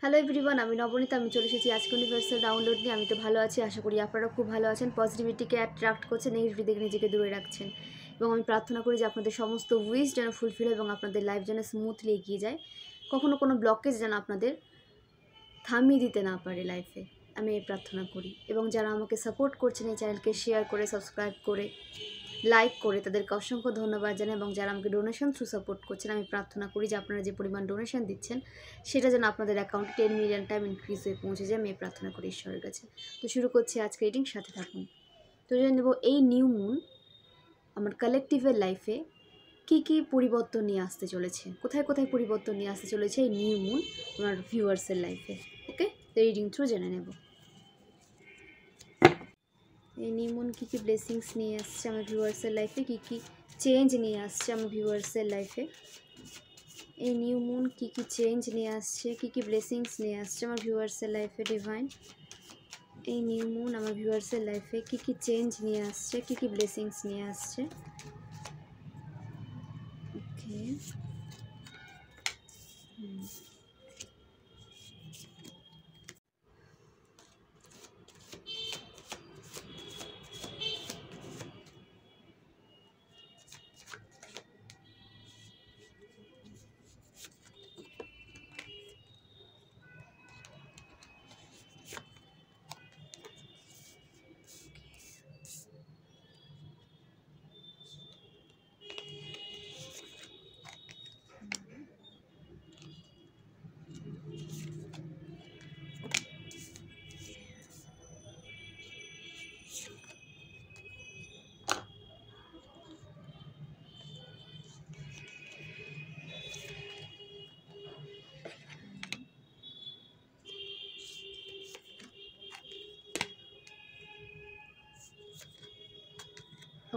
Hello everyone, আমি নবনীতা। আমি চলে এসেছি আজকে ইউনিভার্সাল ডাউনলোড নিয়ে। আমি তো ভালো আছি, আশা করি আপনারা খুব ভালো আছেন। পজিটিভিটিকে অ্যাট্রাক্ট করছেন, নেগেটিভিটি থেকে নিজেকে দূরে রাখছেন। এবং আমি প্রার্থনা করি যে আপনাদের সমস্ত উইশ যেন ফুলফিল হয় এবং আপনাদের লাইফ যেন স্মুথলি এগিয়ে যায়। কখনো কোনো ব্লকেজ যেন আপনাদের থামিয়ে দিতে না পারে লাইফে, আমি এই প্রার্থনা করি। এবং যারা আমাকে সাপোর্ট করছেন এই চ্যানেলকে শেয়ার করে, সাবস্ক্রাইব করে, লাইক করে, তাদেরকে অসংখ্য ধন্যবাদ জানাই। এবং যারা আমাকে ডোনেশন থ্রু সাপোর্ট করছেন, আমি প্রার্থনা করি যে আপনারা যে পরিমাণ ডোনেশন দিচ্ছেন সেটা যেন আপনাদের অ্যাকাউন্টে 10 মিলিয়ন টাইম ইনক্রিজ হয়ে পৌঁছে যায়, আমি এই প্রার্থনা করি ঈশ্বরের কাছে। তো শুরু করছি আজকে রিডিং, সাথে থাকুন। তো জেনে নেব এই নিউ মুন আমার কালেকটিভের লাইফে কী কী পরিবর্তন নিয়ে আসতে চলেছে, কোথায় কোথায় পরিবর্তন নিয়ে আসতে চলেছে এই নিউ মুন আমার ভিউয়ার্সের লাইফে। ওকে, তো রিডিং থ্রু জেনে নেব এই নিউ মুন কী কী ব্লেসিংস নিয়ে আসছে আমার ভিউয়ার্সের লাইফে, কী কী চেঞ্জ নিয়ে আসছে আমার ভিউয়ার্সের লাইফে। এই নিউ মুন কী কী চেঞ্জ নিয়ে আসছে, কী কী ব্লেসিংস নিয়ে আসছে আমার ভিউয়ার্সের লাইফে ডিভাইন। এই নিউ মুন আমার ভিউয়ার্সের লাইফে কী কী চেঞ্জ নিয়ে আসছে, কী কী ব্লেসিংস নিয়ে আসছে। ওকে,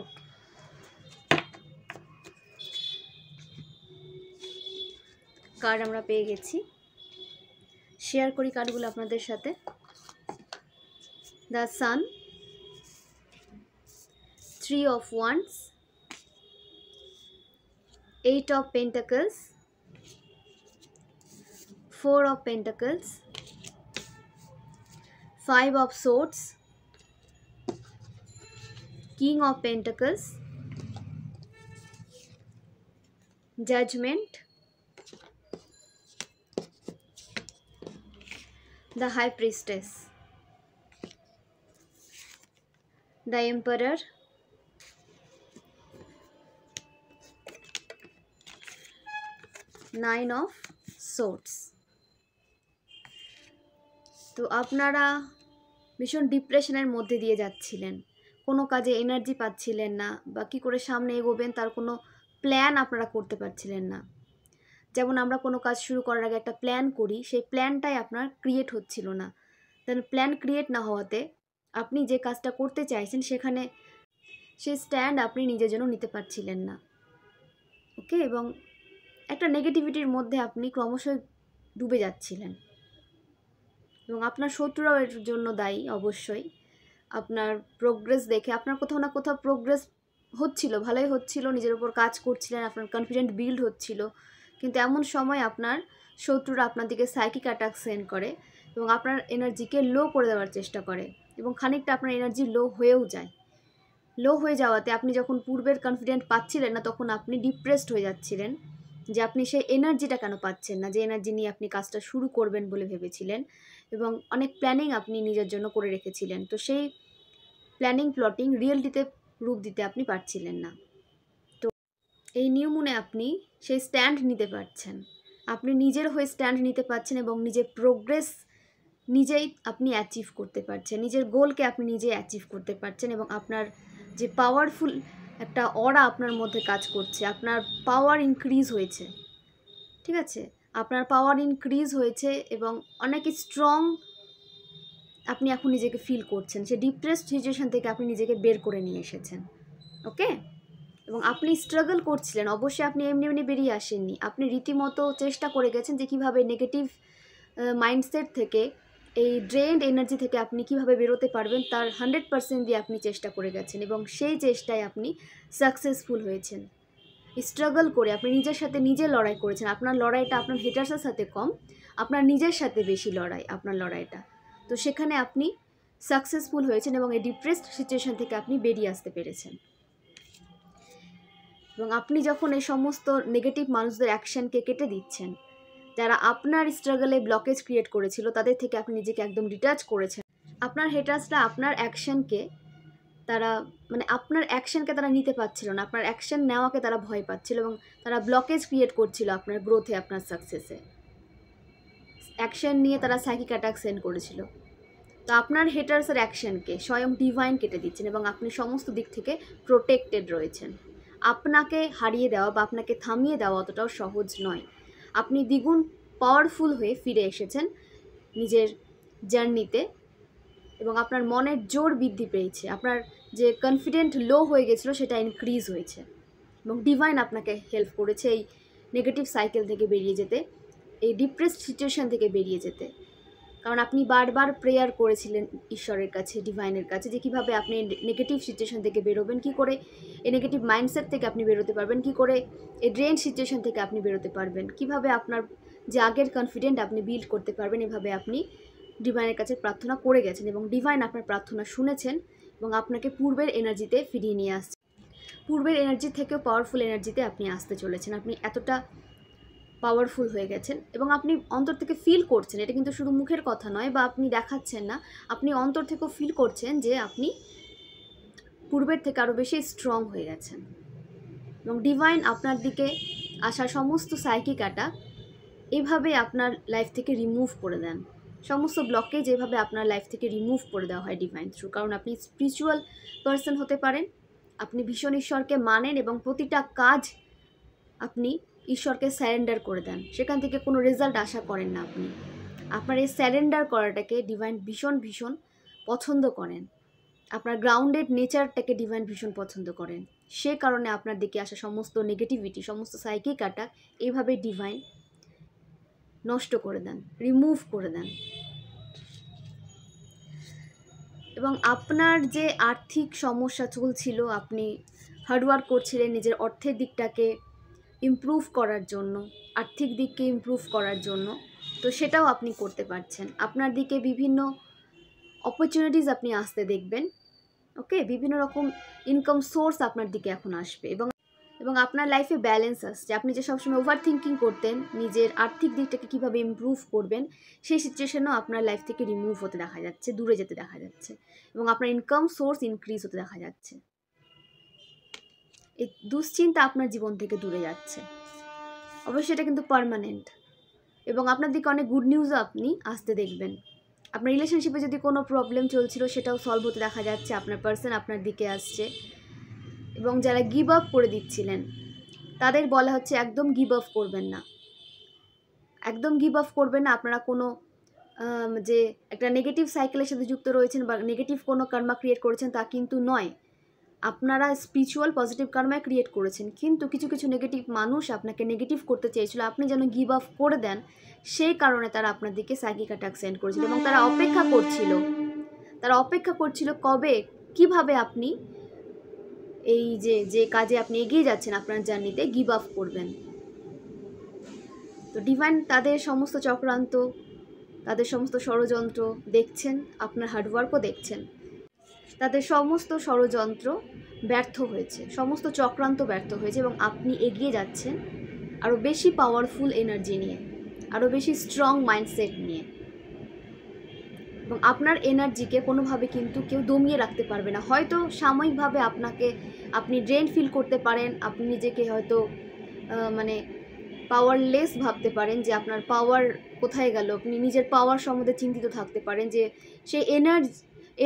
ওকে, কার্ড আমরা পেয়ে গেছি। শেয়ার করি কার্ডগুলো আপনাদের সাথে। The sun, 3 of Wands, 8 of Pentacles, 4 of Pentacles, 5 of Swords, King of Pentacles, Judgment, the High Priestess, the Emperor, Nine of Swords। তো আপনারা ভীষণ ডিপ্রেশনের মধ্যে দিয়ে যাচ্ছিলেন, কোনো কাজে এনার্জি পাচ্ছিলেন না, বা কী করে সামনে এগোবেন তার কোনো প্ল্যান আপনারা করতে পারছিলেন না। যেমন আমরা কোনো কাজ শুরু করার আগে একটা প্ল্যান করি, সেই প্ল্যানটাই আপনার ক্রিয়েট হচ্ছিল না। দেন প্ল্যান ক্রিয়েট না হওয়াতে আপনি যে কাজটা করতে চাইছেন সেখানে সেই স্ট্যান্ড আপনি নিজের জন্য নিতে পারছিলেন না। ওকে, এবং একটা নেগেটিভিটির মধ্যে আপনি ক্রমশ ডুবে যাচ্ছিলেন। এবং আপনার শত্রুরাও এর জন্য দায়ী অবশ্যই। আপনার প্রোগ্রেস দেখে আপনার কোথাও না কোথাও প্রোগ্রেস হচ্ছিল, ভালোই হচ্ছিল, নিজের উপর কাজ করছিলেন, আপনার কনফিডেন্ট বিল্ড হচ্ছিল, কিন্তু এমন সময় আপনার শত্রুরা আপনার দিকে সাইকিক অ্যাটাক সেন্ড করে এবং আপনার এনার্জিকে লো করে দেওয়ার চেষ্টা করে, এবং খানিকটা আপনার এনার্জি লো হয়েও যায়। লো হয়ে যাওয়াতে আপনি যখন পূর্বের কনফিডেন্ট পাচ্ছিলেন না, তখন আপনি ডিপ্রেসড হয়ে যাচ্ছিলেন যে আপনি সেই এনার্জিটা কেন পাচ্ছেন না, যে এনার্জি নিয়ে আপনি কাজটা শুরু করবেন বলে ভেবেছিলেন, এবং অনেক প্ল্যানিং আপনি নিজের জন্য করে রেখেছিলেন। তো সেই প্ল্যানিং প্লটিং রিয়েলিটিতে রূপ দিতে আপনি পারছিলেন না। তো এই নিউ মুনে আপনি সেই স্ট্যান্ড নিতে পারছেন, আপনি নিজের হয়ে স্ট্যান্ড নিতে পারছেন এবং নিজের প্রোগ্রেস নিজেই আপনি অ্যাচিভ করতে পারছেন, নিজের গোলকে আপনি নিজেই অ্যাচিভ করতে পারছেন। এবং আপনার যে পাওয়ারফুল একটা অরা আপনার মধ্যে কাজ করছে, আপনার পাওয়ার ইনক্রিজ হয়েছে। ঠিক আছে, আপনার পাওয়ার ইনক্রিজ হয়েছে এবং অনেক স্ট্রং আপনি এখন নিজেকে ফিল করছেন। সে ডিপ্রেসড সিচুয়েশান থেকে আপনি নিজেকে বের করে নিয়ে এসেছেন। ওকে, এবং আপনি স্ট্রাগল করছিলেন, অবশ্যই আপনি এমনি এমনি বেরিয়ে আসেননি, আপনি রীতিমতো চেষ্টা করে গেছেন যে কীভাবে নেগেটিভ মাইন্ডসেট থেকে, এই ড্রেন্ড এনার্জি থেকে আপনি কিভাবে বেরোতে পারবেন তার 100% দিয়ে আপনি চেষ্টা করে গেছেন, এবং সেই চেষ্টায় আপনি সাকসেসফুল হয়েছেন। স্ট্রাগল করে আপনি নিজের সাথে নিজে লড়াই করেছেন। আপনার লড়াইটা আপনার হেটার্সের সাথে কম, আপনার নিজের সাথে বেশি লড়াই আপনার লড়াইটা। তো সেখানে আপনি সাকসেসফুল হয়েছেন এবং এই ডিপ্রেসড সিচুয়েশন থেকে আপনি বেরিয়ে আসতে পেরেছেন। এবং আপনি যখন এই সমস্ত নেগেটিভ মানুষদের অ্যাকশনকে কেটে দিচ্ছেন, যারা আপনার স্ট্রাগলে ব্লকেজ ক্রিয়েট করেছিল, তাদের থেকে আপনি নিজেকে একদম ডিটাচ করেছেন। আপনার হেটার্সরা আপনার অ্যাকশনকে আপনার অ্যাকশনকে তারা নিতে পারছিল না, আপনার অ্যাকশন নেওয়াকে তারা ভয় পাচ্ছিল এবং তারা ব্লকেজ ক্রিয়েট করছিল আপনার গ্রোথে, আপনার সাকসেসে। অ্যাকশন নিয়ে তারা সাইকিক অ্যাটাক সেন্ড করেছিল। তো আপনার হেটার্সের অ্যাকশনকে স্বয়ং ডিভাইন কেটে দিচ্ছেন এবং আপনি সমস্ত দিক থেকে প্রোটেক্টেড রয়েছেন। আপনাকে হারিয়ে দেওয়া বা আপনাকে থামিয়ে দেওয়া অতটাও সহজ নয়। আপনি দ্বিগুণ পাওয়ারফুল হয়ে ফিরে এসেছেন নিজের জার্নিতে এবং আপনার মনের জোর বৃদ্ধি পেয়েছে। আপনার যে কনফিডেন্ট লো হয়ে গেছিলো সেটা ইনক্রিজ হয়েছে এবং ডিভাইন আপনাকে হেল্প করেছে এই নেগেটিভ সাইকেল থেকে বেরিয়ে যেতে, এই ডিপ্রেসড সিচুয়েশান থেকে বেরিয়ে যেতে। কারণ আপনি বারবার প্রেয়ার করেছিলেন ঈশ্বরের কাছে, ডিভাইনের কাছে, যে কীভাবে আপনি নেগেটিভ সিচুয়েশান থেকে বেরোবেন, কী করে এই নেগেটিভ মাইন্ডসেট থেকে আপনি বেরোতে পারবেন, কী করে এই ড্রেন সিচুয়েশান থেকে আপনি বেরোতে পারবেন, কীভাবে আপনার যে আগের কনফিডেন্ট আপনি বিল্ড করতে পারবেন। এভাবে আপনি ডিভাইনের কাছে প্রার্থনা করে গেছেন এবং ডিভাইন আপনার প্রার্থনা শুনেছেন এবং আপনাকে পূর্বের এনার্জিতে ফিরিয়ে নিয়ে আসছে। পূর্বের এনার্জি থেকেও পাওয়ারফুল এনার্জিতে আপনি আসতে চলেছেন। আপনি এতটা পাওয়ারফুল হয়ে গেছেন এবং আপনি অন্তর থেকে ফিল করছেন, এটা কিন্তু শুধু মুখের কথা নয় বা আপনি দেখাচ্ছেন না, আপনি অন্তর থেকেও ফিল করছেন যে আপনি পূর্বের থেকে আরও বেশি স্ট্রং হয়ে গেছেন এবং ডিভাইন আপনার দিকে আসা সমস্ত সাইকিক অ্যাটাক এইভাবে আপনার লাইফ থেকে রিমুভ করে দেন। সমস্ত ব্লকেজ এভাবে আপনার লাইফ থেকে রিমুভ করে দেওয়া হয় ডিভাইন থ্রু। কারণ আপনি স্পিরিচুয়াল পারসন হতে পারেন, আপনি ভীষণ ঈশ্বরকে মানেন এবং প্রতিটা কাজ আপনি ঈশ্বরকে স্যারেন্ডার করে দেন, সেখান থেকে কোনো রেজাল্ট আশা করেন না। আপনি আপনার এই স্যারেন্ডার করাটাকে ডিভাইন ভীষণ ভীষণ পছন্দ করেন। আপনার গ্রাউন্ডেড নেচারটাকে ডিভাইন ভীষণ পছন্দ করেন। সে কারণে আপনার দিকে আসা সমস্ত নেগেটিভিটি, সমস্ত সাইকিক অ্যাটাক এইভাবে ডিভাইন নষ্ট করে দেন, রিমুভ করে দেন। এবং আপনার যে আর্থিক সমস্যা চলছিল, আপনি হার্ডওয়ার্ক করছিলেন নিজের অর্থের দিকটাকে ইমপ্রুভ করার জন্য, আর্থিক দিককে ইমপ্রুভ করার জন্য, তো সেটাও আপনি করতে পারছেন। আপনার দিকে বিভিন্ন অপরচুনিটিস আপনি আসতে দেখবেন। ওকে, বিভিন্ন রকম ইনকাম সোর্স আপনার দিকে এখন আসবে এবং আপনার লাইফে ব্যালেন্স আসছে। আপনি যে সবসময় ওভার থিঙ্কিং করতেন নিজের আর্থিক দিকটাকে কীভাবে ইমপ্রুভ করবেন, সেই সিচুয়েশনও আপনার লাইফ থেকে রিমুভ হতে দেখা যাচ্ছে, দূরে যেতে দেখা যাচ্ছে এবং আপনার ইনকাম সোর্স ইনক্রিজ হতে দেখা যাচ্ছে। এই দুশ্চিন্তা আপনার জীবন থেকে দূরে যাচ্ছে। অবশ্যই এটা কিন্তু পার্মানেন্ট এবং আপনার দিকে অনেক গুড নিউজও আপনি আসতে দেখবেন। আপনার রিলেশনশিপে যদি কোনো প্রবলেম চলছিল সেটাও সলভ হতে দেখা যাচ্ছে, আপনার পার্সন আপনার দিকে আসছে। এবং যারা গিভ আপ করে দিচ্ছিলেন তাদের বলা হচ্ছে একদম গিভ আপ করবেন না, একদম গিভ আপ করবেন না। আপনারা কোনো যে একটা নেগেটিভ সাইকেলের সাথে যুক্ত রয়েছেন বা নেগেটিভ কোনো কর্মা ক্রিয়েট করেছেন তা কিন্তু নয়। আপনারা স্পিরিচুয়াল পজিটিভ কর্মায় ক্রিয়েট করেছেন, কিন্তু কিছু কিছু নেগেটিভ মানুষ আপনাকে নেগেটিভ করতে চেয়েছিল, আপনি যেন গিভ আপ করে দেন, সেই কারণে তারা আপনার দিকে সাইকিক অ্যাটাক সেন্ড করেছিল এবং তারা অপেক্ষা করছিল কবে কিভাবে আপনি এই যে কাজে আপনি এগিয়ে যাচ্ছেন আপনার জার্নিতে গিভ আপ করবেন। তো ডিভাইন তাদের সমস্ত চক্রান্ত, তাদের সমস্ত ষড়যন্ত্র দেখছেন, আপনার হার্ডওয়ার্কও দেখছেন। তাদের সমস্ত ষড়যন্ত্র ব্যর্থ হয়েছে, সমস্ত চক্রান্ত ব্যর্থ হয়েছে এবং আপনি এগিয়ে যাচ্ছেন আরও বেশি পাওয়ারফুল এনার্জি নিয়ে, আরও বেশি স্ট্রং মাইন্ডসেট নিয়ে। এবং আপনার এনার্জিকে কোনোভাবে কিন্তু কেউ দমিয়ে রাখতে পারবে না। হয়তো সাময়িকভাবে আপনি ড্রেন ফিল করতে পারেন, আপনি নিজেকে হয়তো পাওয়ারলেস ভাবতে পারেন যে আপনার পাওয়ার কোথায় গেল, আপনি নিজের পাওয়ার সম্বন্ধে চিন্তিত থাকতে পারেন যে সেই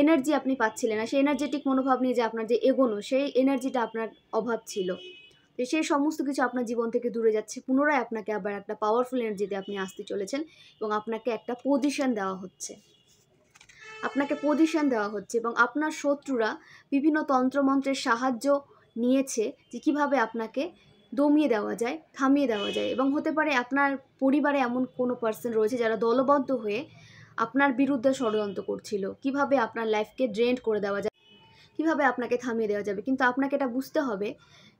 এনার্জি আপনি পাচ্ছিলেন না, সেই এনার্জেটিক মনোভাব নিয়ে যে আপনার যে এগোনো, সেই এনার্জিটা আপনার অভাব ছিল। তো সেই সমস্ত কিছু আপনার জীবন থেকে দূরে যাচ্ছে। পুনরায় আপনাকে আবার একটা পাওয়ারফুল এনার্জিতে আপনি আসতে চলেছেন এবং আপনাকে একটা পজিশন দেওয়া হচ্ছে, এবং আপনার শত্রুরা বিভিন্ন তন্ত্রমন্ত্রের সাহায্য নিয়েছে যে কীভাবে আপনাকে দমিয়ে দেওয়া যায়, থামিয়ে দেওয়া যায়। এবং হতে পারে আপনার পরিবারে এমন কোনো পার্সন রয়েছে যারা দলবদ্ধ হয়ে আপনার বিরুদ্ধে ষড়যন্ত্র করছিল, কিভাবে আপনার লাইফকে ড্রেন্ড করে দেওয়া যায়, কিভাবে আপনাকে থামিয়ে দেওয়া যাবে। কিন্তু আপনাকে এটা বুঝতে হবে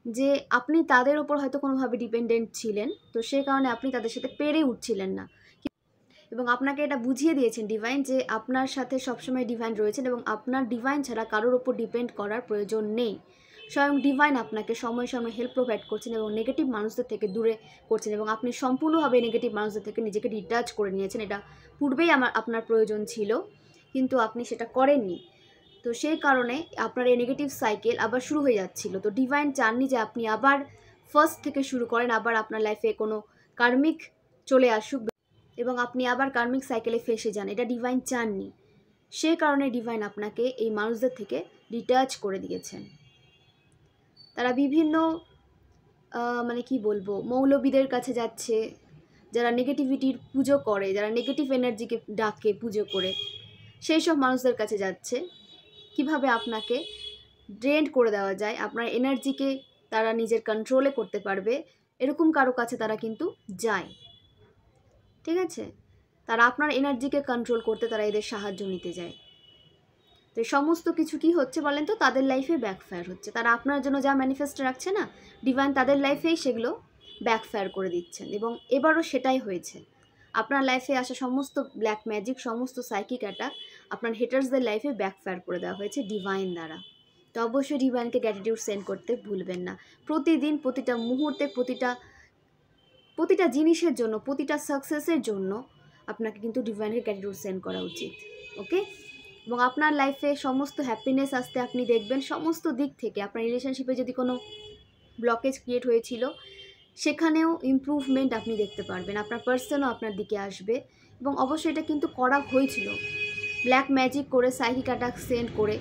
যে আপনি তাদের ওপর হয়তো কোনোভাবে ডিপেন্ডেন্ট ছিলেন, তো সেই কারণে আপনি তাদের সাথে পেরে উঠছিলেন না, এবং আপনাকে এটা বুঝিয়ে দিয়েছেন ডিভাইন যে আপনার সাথে সবসময় ডিভাইন রয়েছেন এবং আপনার ডিভাইন ছাড়া কারোর ওপর ডিপেন্ড করার প্রয়োজন নেই। স্বয়ং ডিভাইন আপনাকে সময় সময় হেল্প প্রোভাইড করছেন এবং নেগেটিভ মানুষদের থেকে দূরে করছেন, এবং আপনি সম্পূর্ণভাবে নেগেটিভ মানুষদের থেকে নিজেকে ডিটাচ করে নিয়েছেন। এটা পূর্বেই আপনার প্রয়োজন ছিল, কিন্তু আপনি সেটা করেননি। তো সেই কারণে আপনার এই নেগেটিভ সাইকেল আবার শুরু হয়ে যাচ্ছিল। তো ডিভাইন চাননি যে আপনি আবার ফার্স্ট থেকে শুরু করেন, আবার আপনার লাইফে কোনো কার্মিক চলে আসুক এবং আপনি আবার কার্মিক সাইকেলে ফেসে যান। এটা ডিভাইন চাননি। সেই কারণে ডিভাইন আপনাকে এই মানুষদের থেকে ডিটাচ করে দিয়েছেন। তারা বিভিন্ন মানে কি বলবো, মৌলবীদের কাছে যাচ্ছে, যারা নেগেটিভিটির পুজো করে, যারা নেগেটিভ এনার্জিকে ডাকে পুজো করে, সেই সব মানুষদের কাছে যাচ্ছে কিভাবে আপনাকে ড্রেন করে দেওয়া যায়, আপনার এনার্জিকে তারা নিজের কন্ট্রোলে করতে পারবে, এরকম কারো কাছে তারা কিন্তু যায়। ঠিক আছে, তারা আপনার এনার্জিকে কন্ট্রোল করতে তারা এদের সাহায্য নিতে যায়। তো সমস্ত কিছু কি হচ্ছে বলেন তো, তাদের লাইফে ব্যাকফায়ার হচ্ছে। তারা আপনার জন্য যা ম্যানিফেস্ট রাখছে না, ডিভাইন তাদের লাইফেই সেগুলো ব্যাকফায়ার করে দিচ্ছেন, এবং এবারও সেটাই হয়েছে। আপনার লাইফে আসা সমস্ত ব্ল্যাক ম্যাজিক, সমস্ত সাইকিক অ্যাটাক আপনার হেটার্সদের লাইফে ব্যাকফায়ার করে দেওয়া হয়েছে ডিভাইন দ্বারা। তো অবশ্যই ডিভাইনকে গ্র্যাটিটিউড সেন্ড করতে ভুলবেন না। প্রতিদিন, প্রতিটা মুহূর্তে, প্রতিটা জিনিসের জন্য, প্রতিটা সাকসেসের জন্য আপনাকে কিন্তু ডিভাইনকে গ্র্যাটিটিউড সেন্ড করা উচিত। ওকে, এবং আপনার লাইফে সমস্ত হ্যাপিনেস আসতে আপনি দেখবেন সমস্ত দিক থেকে। আপনার রিলেশনশিপে যদি কোনো ব্লকেজ ক্রিয়েট হয়েছিল, সেখানেও ইমপ্রুভমেন্ট আপনি দেখতে পারবেন। আপনার পার্সনও আপনার দিকে আসবে, এবং অবশ্যই এটা কিন্তু করা হয়েছিল। ব্ল্যাক ম্যাজিক করে, সাইকিক অ্যাটাক সেন্ড করে,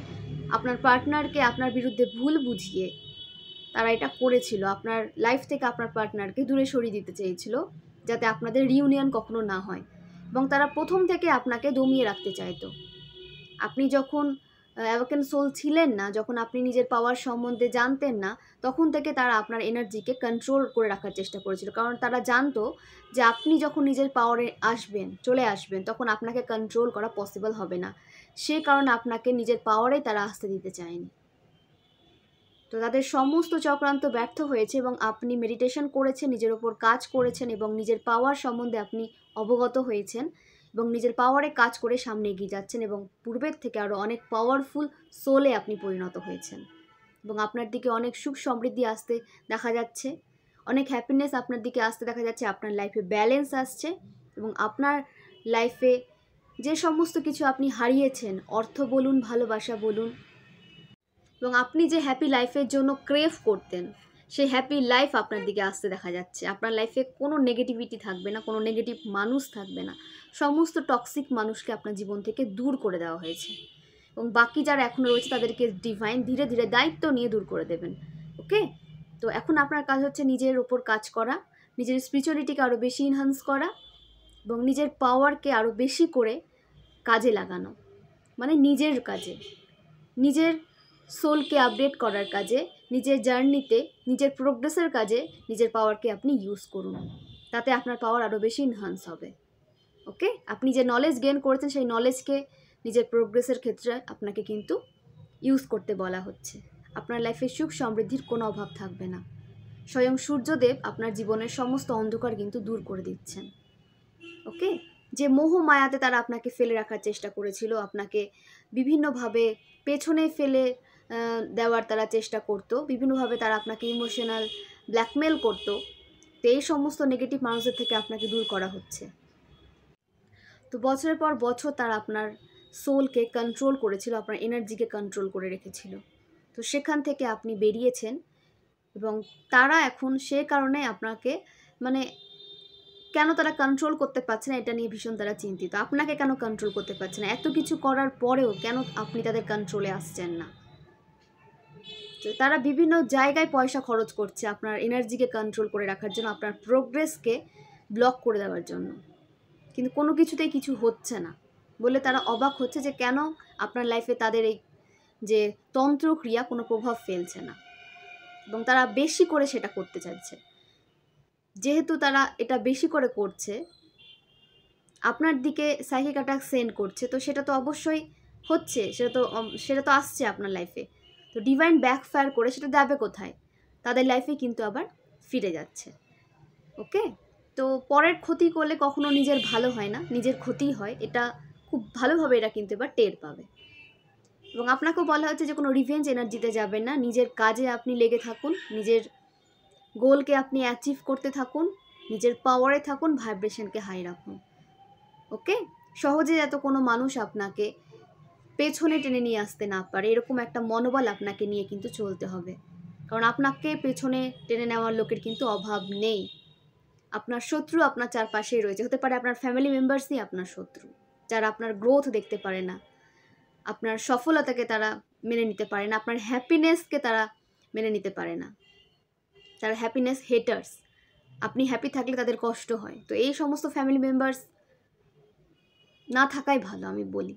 আপনার পার্টনারকে আপনার বিরুদ্ধে ভুল বুঝিয়ে তারা এটা করেছিল। আপনার লাইফ থেকে আপনার পার্টনারকে দূরে সরিয়ে দিতে চেয়েছিল, যাতে আপনাদের রিউনিয়ন কখনো না হয়, এবং তারা প্রথম থেকে আপনাকে দমিয়ে রাখতে চাইতো। আপনি যখন অ্যাওয়াকেন সোল ছিলেন না, যখন আপনি নিজের পাওয়ার সম্বন্ধে জানতেন না, তখন থেকে তারা আপনার এনার্জিকে কন্ট্রোল করে রাখার চেষ্টা করেছিল। কারণ তারা জানতো যে আপনি যখন নিজের পাওয়ারে চলে আসবেন, তখন আপনাকে কন্ট্রোল করা পসিবল হবে না। সে কারণে আপনাকে নিজের পাওয়ারেই তারা আসতে দিতে চায়নি। তো তাদের সমস্ত চক্রান্ত ব্যর্থ হয়েছে, এবং আপনি মেডিটেশন করেছেন, নিজের ওপর কাজ করেছেন, এবং নিজের পাওয়ার সম্বন্ধে আপনি অবগত হয়েছেন, এবং নিজের পাওয়ারে কাজ করে সামনে এগিয়ে যাচ্ছেন, এবং পূর্বের থেকে আরও অনেক পাওয়ারফুল সোলে আপনি পরিণত হয়েছেন, এবং আপনার দিকে অনেক সুখ সমৃদ্ধি আসতে দেখা যাচ্ছে, অনেক হ্যাপিনেস আপনার দিকে আসতে দেখা যাচ্ছে। আপনার লাইফে ব্যালেন্স আসছে, এবং আপনার লাইফে যে সমস্ত কিছু আপনি হারিয়েছেন, অর্থ বলুন, ভালোবাসা বলুন, এবং আপনি যে হ্যাপি লাইফের জন্য ক্রেভ করতেন, সেই হ্যাপি লাইফ আপনার দিকে আসতে দেখা যাচ্ছে। আপনার লাইফে কোনো নেগেটিভিটি থাকবে না, কোনো নেগেটিভ মানুষ থাকবে না। সমস্ত টক্সিক মানুষকে আপনার জীবন থেকে দূর করে দেওয়া হয়েছে, এবং বাকি যারা এখনও রয়েছে তাদেরকে ডিভাইন ধীরে ধীরে দায়িত্ব নিয়ে দূর করে দেবেন। ওকে, তো এখন আপনার কাজ হচ্ছে নিজের ওপর কাজ করা, নিজের স্পিরিচুয়ালিটিকে আরও বেশি ইনহ্যান্স করা, এবং নিজের পাওয়ারকে আরও বেশি করে কাজে লাগানো, মানে নিজের কাজে, নিজের সোলকে আপডেট করার কাজে, নিজের জার্নিতে, নিজের প্রোগ্রেসের কাজে নিজের পাওয়ারকে আপনি ইউজ করুন। তাতে আপনার পাওয়ার আরও বেশি ইনহ্যান্স হবে। ওকে, আপনি যে নলেজ গেইন করেছেন, সেই নলেজকে নিজের প্রোগ্রেসের ক্ষেত্রে আপনাকে কিন্তু ইউজ করতে বলা হচ্ছে। আপনার লাইফে সুখ সমৃদ্ধির কোনো অভাব থাকবে না। স্বয়ং সূর্যদেব আপনার জীবনের সমস্ত অন্ধকার কিন্তু দূর করে দিচ্ছেন। ওকে, যে মোহ মায়াতে তারা আপনাকে ফেলে রাখার চেষ্টা করেছিল, আপনাকে বিভিন্নভাবে পেছনে ফেলে দেওয়ার তারা চেষ্টা করতো, বিভিন্নভাবে তারা আপনাকে ইমোশনাল ব্ল্যাকমেল করতো, তো এই সমস্ত নেগেটিভ মানুষদের থেকে আপনাকে দূর করা হচ্ছে। তো বছরের পর বছর তারা আপনার সোলকে কন্ট্রোল করেছিল, আপনার এনার্জিকে কন্ট্রোল করে রেখেছিল। তো সেখান থেকে আপনি বেরিয়েছেন, এবং তারা এখন সে কারণে আপনাকে, মানে কেন তারা কন্ট্রোল করতে পারছে না এটা নিয়ে ভীষণ তারা চিন্তিত। আপনাকে কেন কন্ট্রোল করতে পারছে না, এত কিছু করার পরেও কেন আপনি তাদের কন্ট্রোলে আসছেন না। তো তারা বিভিন্ন জায়গায় পয়সা খরচ করছে আপনার এনার্জিকে কন্ট্রোল করে রাখার জন্য, আপনার প্রোগ্রেসকে ব্লক করে দেওয়ার জন্য, কিন্তু কোনো কিছুতেই কিছু হচ্ছে না বলে তারা অবাক হচ্ছে যে কেন আপনার লাইফে তাদের এই যে তন্ত্রক্রিয়া কোনো প্রভাব ফেলছে না, এবং তারা বেশি করে সেটা করতে চাইছে। যেহেতু তারা এটা বেশি করে করছে, আপনার দিকে সাইকিক অ্যাটাক সেন্ড করছে, তো সেটা তো অবশ্যই হচ্ছে, সেটা তো আসছে আপনার লাইফে। তো ডিভাইন ব্যাকফায়ার করে সেটা যাবে কোথায়? তাদের লাইফে কিন্তু আবার ফিরে যাচ্ছে। ওকে, তো পরের ক্ষতি করলে কখনো নিজের ভালো হয় না, নিজের ক্ষতি হয়, এটা খুব ভালোভাবে এরা কিন্তু এবার টের পাবে। এবং আপনাকেও বলা হচ্ছে যে কোনো রিভেঞ্জ এনার্জিতে যাবেন না, নিজের কাজে আপনি লেগে থাকুন, নিজের গোলকে আপনি অ্যাচিভ করতে থাকুন, নিজের পাওয়ারে থাকুন, ভাইব্রেশনকে হাই রাখুন। ওকে, সহজে যাতে কোনো মানুষ আপনাকে পেছনে টেনে নিয়ে আসতে না পারে, এরকম একটা মনোবল আপনাকে নিয়ে কিন্তু চলতে হবে। কারণ আপনাকে পেছনে টেনে নেওয়ার লোকের কিন্তু অভাব নেই। আপনার শত্রু আপনার চারপাশেই রয়েছে, হতে পারে আপনার ফ্যামিলি মেম্বার্সই আপনার শত্রু, যারা আপনার গ্রোথ দেখতে পারে না, আপনার সফলতাকে তারা মেনে নিতে পারে না, আপনার হ্যাপিনেসকে তারা মেনে নিতে পারে না, তারা হ্যাপিনেস হেটার্স। আপনি হ্যাপি থাকলে তাদের কষ্ট হয়। তো এই সমস্ত ফ্যামিলি মেম্বার্স না থাকাই ভালো আমি বলি।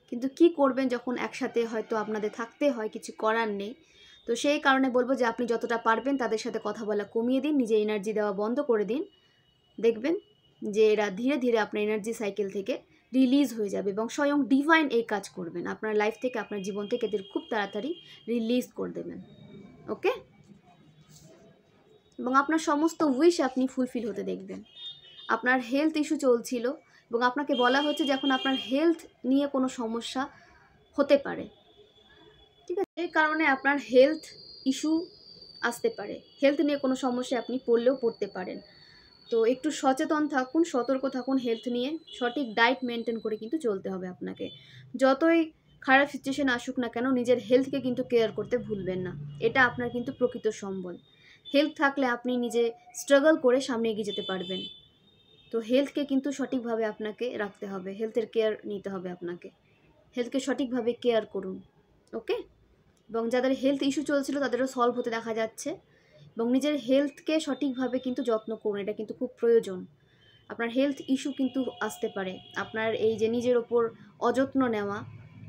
কিন্তু কি করবেন যখন একসাথে হয়তো আপনাদের থাকতে হয়, কিছু করার নেই। তো সেই কারণে বলবো যে আপনি যতটা পারবেন তাদের সাথে কথা বলা কমিয়ে দিন, নিজে এনার্জি দেওয়া বন্ধ করে দিন। দেখবেন যে এরা ধীরে ধীরে আপনার এনার্জি সাইকেল থেকে রিলিজ হয়ে যাবে এবং স্বয়ং ডিভাইন এই কাজ করবেন, আপনার লাইফ থেকে, আপনার জীবন থেকে এদের খুব তাড়াতাড়ি রিলিজ করে দেবেন। ওকে, এবং আপনার সমস্ত উইশ আপনি ফুলফিল হতে দেখবেন। আপনার হেলথ ইস্যু চলছিল এবং আপনাকে বলা হচ্ছে যে এখন আপনার হেলথ নিয়ে কোনো সমস্যা হতে পারে, ঠিক আছে, এই কারণে আপনার হেলথ ইস্যু আসতে পারে, হেলথ নিয়ে কোনো সমস্যা আপনি পড়তে পারেন। তো একটু সচেতন থাকুন, সতর্ক থাকুন হেলথ নিয়ে, সঠিক ডায়েট মেনটেন করে কিন্তু চলতে হবে আপনাকে। যতই খারাপ সিচুয়েশন আসুক না কেন, নিজের হেলথকে কিন্তু কেয়ার করতে ভুলবেন না, এটা আপনার কিন্তু প্রকৃত সম্বল। হেলথ থাকলে আপনি নিজে স্ট্রাগল করে সামনে এগিয়ে যেতে পারবেন। তো হেলথকে কিন্তু সঠিকভাবে আপনাকে রাখতে হবে, হেলথের কেয়ার নিতে হবে আপনাকে, হেলথকে সঠিকভাবে কেয়ার করুন। ওকে, এবং যাদের হেলথ ইস্যু চলছিল তাদেরও সলভ হতে দেখা যাচ্ছে। এবং নিজের হেলথকে সঠিকভাবে কিন্তু যত্ন করুন, এটা কিন্তু খুব প্রয়োজন। আপনার হেলথ ইস্যু কিন্তু আসতে পারে, আপনার এই যে নিজের ওপর অযত্ন নেওয়া,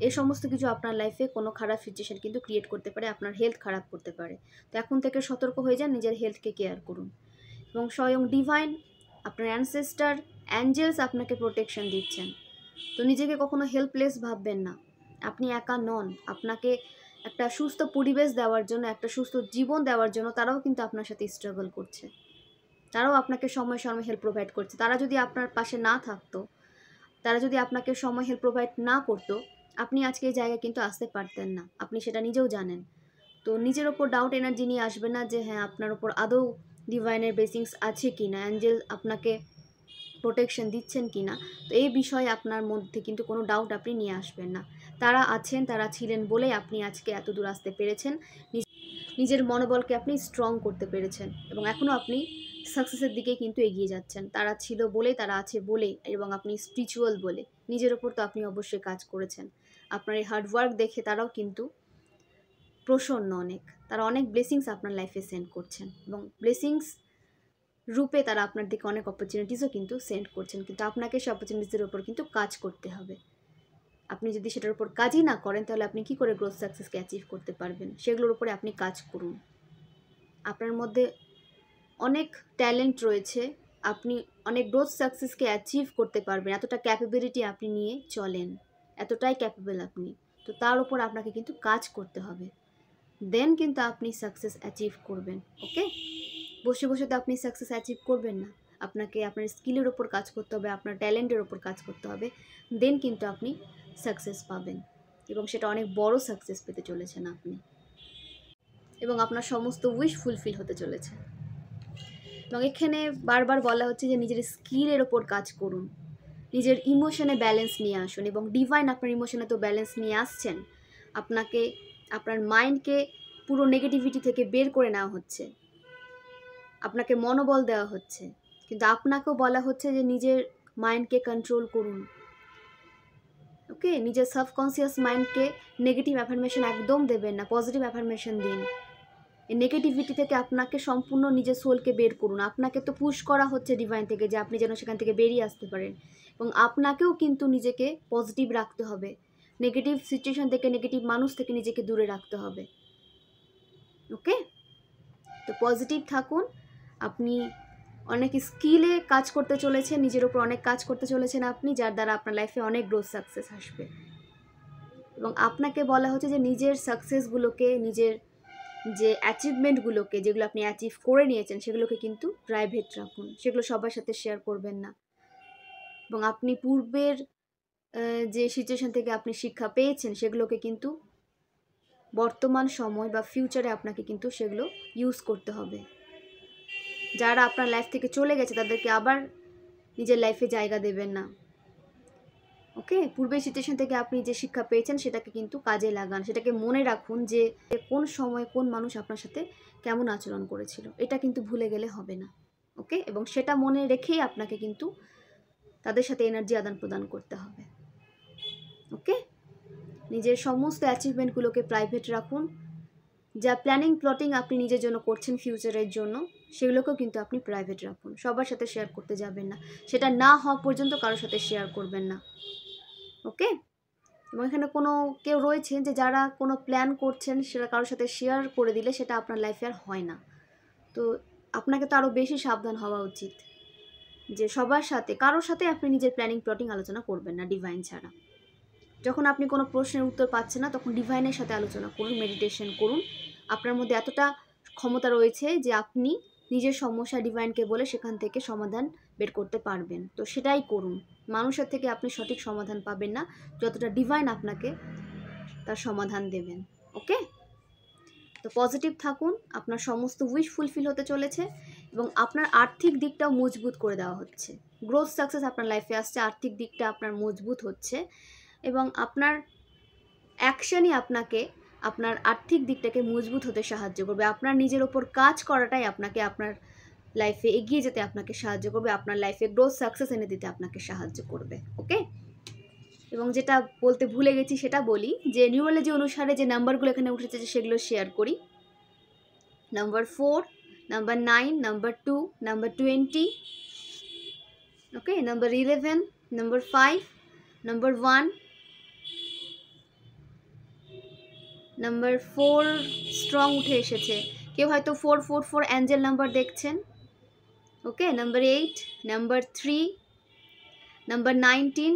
এই সমস্ত কিছু আপনার লাইফে কোনো খারাপ সিচুয়েশন কিন্তু ক্রিয়েট করতে পারে, আপনার হেলথ খারাপ করতে পারে। তো এখন থেকে সতর্ক হয়ে যান, নিজের হেলথকে কেয়ার করুন। এবং স্বয়ং ডিভাইন, আপনার অ্যানসেস্টার, অ্যাঞ্জেলস আপনাকে প্রোটেকশন দিচ্ছেন। তো নিজেকে কখনো হেল্পলেস ভাববেন না, আপনি একা নন। আপনাকে একটা সুস্থ পরিবেশ দেওয়ার জন্য, একটা সুস্থ জীবন দেওয়ার জন্য তারাও কিন্তু আপনার সাথে স্ট্রাগল করছে, তারাও আপনাকে সময় সময় হেল্প প্রোভাইড করছে। তারা যদি আপনার পাশে না থাকতো, তারা যদি আপনাকে সময় হেল্প প্রোভাইড না করতো, আপনি আজকে এই জায়গায় কিন্তু আসতে পারতেন না, আপনি সেটা নিজেও জানেন। তো নিজের ওপর ডাউট এনার্জি নিয়ে আসবে না যে হ্যাঁ আপনার ওপর আদৌ ডিভাইনের ব্লেসিংস আছে কি না, অ্যাঞ্জেল আপনাকে প্রোটেকশন দিচ্ছেন কি না। তো এই বিষয়ে আপনার মধ্যে কিন্তু কোনো ডাউট আপনি নিয়ে আসবেন না। তারা আছেন, তারা ছিলেন বলেই আপনি আজকে এত দূর আসতে পেরেছেন, নিজের মনোবলকে আপনি স্ট্রং করতে পেরেছেন এবং এখনও আপনি সাকসেসের দিকে কিন্তু এগিয়ে যাচ্ছেন। তারা ছিল বলে, তারা আছে বলে, এবং আপনি স্পিরিচুয়াল বলে নিজের ওপর তো আপনি অবশ্যই কাজ করেছেন। আপনার এই হার্ডওয়ার্ক দেখে তারাও কিন্তু প্রসন্ন অনেক, তারা অনেক ব্লেসিংস আপনার লাইফে সেন্ড করছেন এবং ব্লেসিংস রূপে তারা আপনার দিকে অনেক অপরচুনিটিসও কিন্তু সেন্ড করছেন। কিন্তু আপনাকে সেই অপরচুনিটিসের ওপর কিন্তু কাজ করতে হবে। আপনি যদি সেটার উপর কাজই না করেন তাহলে আপনি কী করে গ্রোথ সাকসেসকে অ্যাচিভ করতে পারবেন? সেগুলোর উপরে আপনি কাজ করুন। আপনার মধ্যে অনেক ট্যালেন্ট রয়েছে, আপনি অনেক গ্রোথ সাকসেসকে অ্যাচিভ করতে পারবেন, এতটা ক্যাপাবিলিটি আপনি নিয়ে চলেন, এতটাই ক্যাপেবল আপনি। তো তার উপর আপনাকে কিন্তু কাজ করতে হবে, দেন কিন্তু আপনি সাকসেস অ্যাচিভ করবেন। ওকে, বসে বসে তো আপনি সাকসেস অ্যাচিভ করবেন না, আপনাকে আপনার স্কিলের ওপর কাজ করতে হবে, আপনার ট্যালেন্টের ওপর কাজ করতে হবে, দেন কিন্তু আপনি সাকসেস পাবেন এবং সেটা অনেক বড় সাকসেস পেতে চলেছেন আপনি, এবং আপনার সমস্ত উইশ ফুলফিল হতে চলেছে। এবং এখানে বারবার বলা হচ্ছে যে নিজের স্কিলের ওপর কাজ করুন, নিজের ইমোশনে ব্যালেন্স নিয়ে আসুন, এবং ডিভাইন আপনার ইমোশনে তো ব্যালেন্স নিয়ে আসছেন। আপনাকে আপনার মাইন্ডকে পুরো নেগেটিভিটি থেকে বের করে নেওয়া হচ্ছে, আপনাকে মনোবল দেওয়া হচ্ছে, কিন্তু আপনাকেও বলা হচ্ছে যে নিজের মাইন্ডকে কন্ট্রোল করুন। ওকে, নিজের সাবকনসিয়াস মাইন্ডকে নেগেটিভ অ্যাফার্মেশন একদম দেবেন না, পজিটিভ অ্যাফার্মেশন দিন। এই নেগেটিভিটি থেকে আপনাকে সম্পূর্ণ নিজের সোলকে বের করুন। আপনাকে তো পুশ করা হচ্ছে ডিভাইন থেকে যে আপনি যেন সেখান থেকে বেরিয়ে আসতে পারেন, এবং আপনাকেও কিন্তু নিজেকে পজিটিভ রাখতে হবে, নেগেটিভ সিচুয়েশন থেকে, নেগেটিভ মানুষ থেকে নিজেকে দূরে রাখতে হবে। ওকে, তো পজিটিভ থাকুন। আপনি অনেক স্কিলে কাজ করতে চলেছেন, নিজের উপর অনেক কাজ করতে চলেছেন আপনি, যার দ্বারা আপনার লাইফে অনেক গ্রোথ সাকসেস আসবে। এবং আপনাকে বলা হচ্ছে যে নিজের সাকসেসগুলোকে, নিজের যে অ্যাচিভমেন্টগুলোকে, যেগুলো আপনি অ্যাচিভ করে নিয়েছেন, সেগুলোকে কিন্তু প্রাইভেট রাখুন, সেগুলো সবার সাথে শেয়ার করবেন না। এবং আপনি পূর্বের যে সিচুয়েশন থেকে আপনি শিক্ষা পেয়েছেন, সেগুলোকে কিন্তু বর্তমান সময় বা ফিউচারে আপনাকে কিন্তু সেগুলো ইউজ করতে হবে। যারা আপনার লাইফ থেকে চলে গেছে তাদেরকে আবার নিজের লাইফে জায়গা দেবেন না। ওকে, পূর্বের সিচুয়েশন থেকে আপনি যে শিক্ষা পেয়েছেন সেটাকে কিন্তু কাজে লাগান, সেটাকে মনে রাখুন যে কোন সময় কোন মানুষ আপনার সাথে কেমন আচরণ করেছিল, এটা কিন্তু ভুলে গেলে হবে না। ওকে, এবং সেটা মনে রেখেই আপনাকে কিন্তু তাদের সাথে এনার্জি আদান প্রদান করতে হবে। ওকে, নিজের সমস্ত অ্যাচিভমেন্টগুলোকে প্রাইভেট রাখুন। যা প্ল্যানিং প্লটিং আপনি নিজের জন্য করছেন ফিউচারের জন্য, সেগুলোকেও কিন্তু আপনি প্রাইভেট রাখুন, সবার সাথে শেয়ার করতে যাবেন না। সেটা না হওয়া পর্যন্ত কারোর সাথে শেয়ার করবেন না। ওকে, এবং এখানে কোনো কেউ রয়েছেন যে যারা কোনো প্ল্যান করছেন, সেটা কারোর সাথে শেয়ার করে দিলে সেটা আপনার লাইফে আর হয় না। তো আপনাকে তো আরও বেশি সাবধান হওয়া উচিত যে সবার সাথে, কারোর সাথে আপনি নিজের প্ল্যানিং প্লটিং আলোচনা করবেন না ডিভাইন ছাড়া। যখন আপনি কোনো প্রশ্নের উত্তর পাচ্ছেন না, তখন ডিভাইনের সাথে আলোচনা করুন, মেডিটেশন করুন। আপনার মধ্যে এতটা ক্ষমতা রয়েছে যে আপনি নিজের সমস্যা ডিভাইনকে বলে সেখান থেকে সমাধান বের করতে পারবেন। তো সেটাই করুন। মানুষের থেকে আপনি সঠিক সমাধান পাবেন না, যতটা ডিভাইন আপনাকে তার সমাধান দেবেন। ওকে, তো পজিটিভ থাকুন, আপনার সমস্ত উইশ ফুলফিল হতে চলেছে এবং আপনার আর্থিক দিকটাও মজবুত করে দেওয়া হচ্ছে। গ্রোথ সাকসেস আপনার লাইফে আসছে, আর্থিক দিকটা আপনার মজবুত হচ্ছে এবং আপনার অ্যাকশনই আপনাকে আপনার আর্থিক দিকটাকে মজবুত হতে সাহায্য করবে। আপনার নিজের ওপর কাজ করাটাই আপনাকে আপনার লাইফে এগিয়ে যেতে আপনাকে সাহায্য করবে, আপনার লাইফে গ্রোথ সাকসেস এনে দিতে আপনাকে সাহায্য করবে। ওকে, এবং যেটা বলতে ভুলে গেছি সেটা বলি, যে নিউরোলজি অনুসারে যে নাম্বারগুলো এখানে উঠেছে সেগুলো শেয়ার করি। Number 4, number 9, number 2, number 20, okay, number 11, number 5, number 1, number 4 strong উঠে এসেছে। কেউ হয়তো 444 অ্যাঞ্জেল নাম্বার দেখছেন। Okay, number 8, number 3, number 19,